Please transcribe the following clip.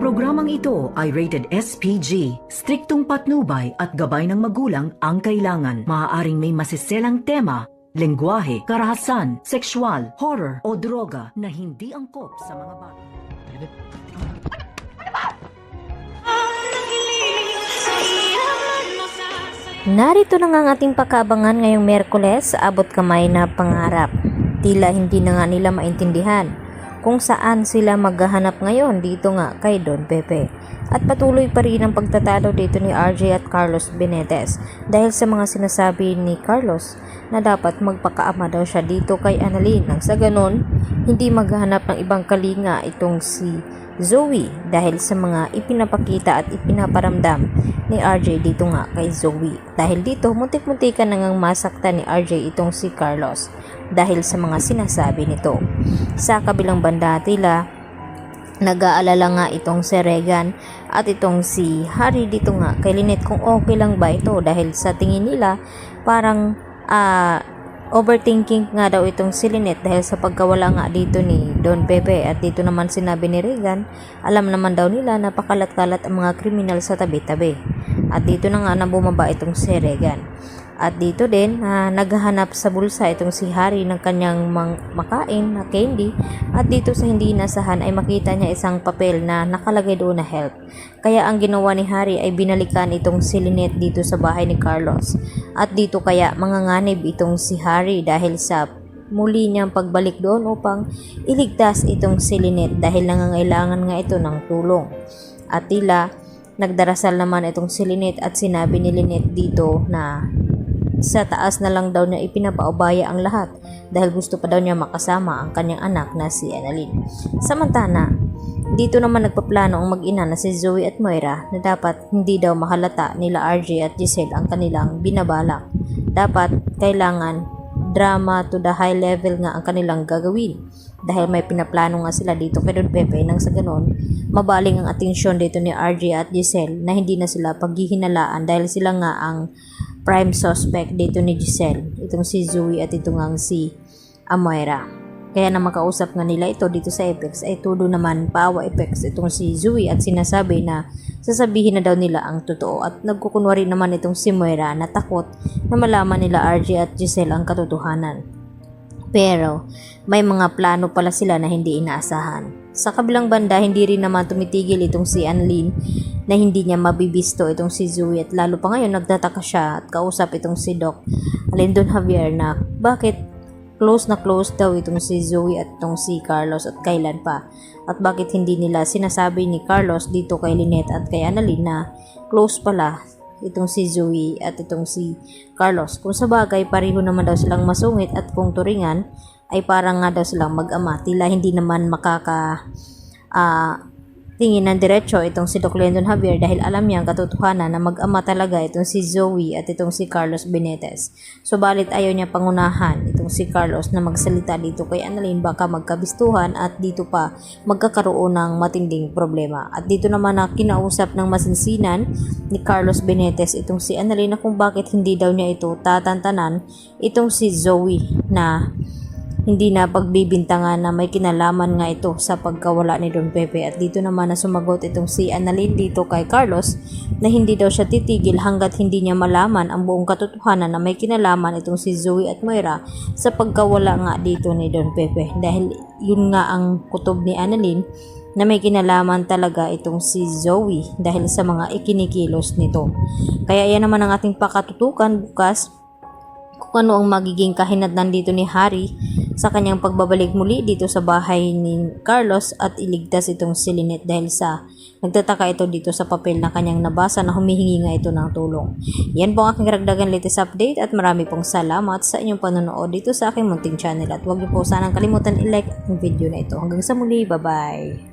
programang ito ay rated SPG. Striktong patnubay at gabay ng magulang ang kailangan. Maaaring may masiselang tema, lengguwahe, karahasan, sexual, horror o droga na hindi angkop sa mga bata. Narito na nga ang ating pagkaabangan ngayong Miyerkules sa abot kamay na pangarap. Tila hindi na nga nila maintindihan kung saan sila maghahanap ngayon dito nga kay Don Pepe. At patuloy pa rin ang pagtatalo dito ni RJ at Carlos Benitez dahil sa mga sinasabi ni Carlos na dapat magpakaama daw siya dito kay Annalyn. Nang sa ganon, hindi maghahanap ng ibang kalinga itong si Zoe dahil sa mga ipinapakita at ipinaparamdam ni RJ dito nga kay Zoe. Dahil dito, muntik-muntikan na ngang masaktan ni RJ itong si Carlos dahil sa mga sinasabi nito. Sa kabilang banda, tila nag-aalala nga itong si Regan at itong si Harry dito nga kay Lynette kung okay lang ba ito dahil sa tingin nila parang overthinking nga daw itong si Lynette dahil sa pagkawala nga dito ni Don Pepe. At dito naman sinabi ni Regan, alam naman daw nila na pakalat-kalat ang mga kriminal sa tabi-tabi. At dito na nga na bumaba itong si Regan. At dito din naghahanap sa bulsa itong si Harry ng kanyang makain na candy. At dito sa hindi inasahan ay makita niya isang papel na nakalagay doon na help. Kaya ang ginawa ni Harry ay binalikan itong si Lynette dito sa bahay ni Carlos. At dito kaya manganganib itong si Harry dahil sa muli niyang pagbalik doon upang iligtas itong si Lynette dahil nangangailangan nga ito ng tulong. At tila nagdarasal naman itong si Lynette at sinabi ni Lynette dito na sa taas na lang daw niya ipinapaubaya ang lahat dahil gusto pa daw niya makasama ang kanyang anak na si Annalyn. Samantala, dito naman nagpaplano ang mag-ina na si Zoe at Moira na dapat hindi daw mahalata nila RJ at Giselle ang kanilang binabalak. Dapat kailangan drama to the high level nga ang kanilang gagawin dahil may pinaplano nga sila dito kay Don Pepe nang sa ganon mabaling ang atensyon dito ni RJ at Giselle na hindi na sila paghihinalaan dahil sila nga ang prime suspect dito ni Giselle, itong si Zoe at itong ang si Moira. Kaya na makausap nga nila ito dito sa Apex ay todo naman paawa Apex itong si Zoe at sinasabi na sasabihin na daw nila ang totoo at nagkukunwari naman itong si Moira na takot na malaman nila RJ at Giselle ang katotohanan. Pero may mga plano pala sila na hindi inaasahan. Sa kabilang banda, hindi rin naman tumitigil itong si Annalyn na hindi niya mabibisto itong si Zoe at lalo pa ngayon nagtataka siya at kausap itong si Doc Lyndon Javier na bakit close na close daw itong si Zoe at itong si Carlos at kailan pa at bakit hindi nila sinasabi ni Carlos dito kay Lynette at kay Annalyn na close pala itong si Zoe at itong si Carlos. Kung sa bagay pareho naman daw silang masungit at kung turingan ay parang nga daw silang mag-ama. Tila hindi naman tingin ng diretso itong si Doc Lyndon Javier dahil alam niya ang katotohanan na mag-ama talaga itong si Zoe at itong si Carlos Benitez. Subalit ayaw niya pangunahan itong si Carlos na magsalita dito kay Annalyn baka magkabistuhan at dito pa magkakaroon ng matinding problema. At dito naman na kinausap ng masinsinan ni Carlos Benitez itong si Annalyn na kung bakit hindi daw niya ito tatantanan itong si Zoe na hindi na pagbibintangan na may kinalaman nga ito sa pagkawala ni Don Pepe. At dito naman na sumagot itong si Annalyn dito kay Carlos na hindi daw siya titigil hanggat hindi niya malaman ang buong katotohanan na may kinalaman itong si Zoe at Moira sa pagkawala nga dito ni Don Pepe. Dahil yun nga ang kutob ni Annalyn na may kinalaman talaga itong si Zoe dahil sa mga ikinikilos nito. Kaya yan naman ang ating pakatutukan bukas kung ano ang magiging kahinatnan dito ni Harry sa kanyang pagbabalik muli dito sa bahay ni Carlos at iligtas itong si Lynette dahil sa nagtataka ito dito sa papel na kanyang nabasa na humihingi nga ito ng tulong. Yan po ang aking karagdagan latest update at marami pong salamat sa inyong panonood dito sa aking munting channel at huwag niyo po sanang kalimutan i-like ang video na ito. Hanggang sa muli, bye bye!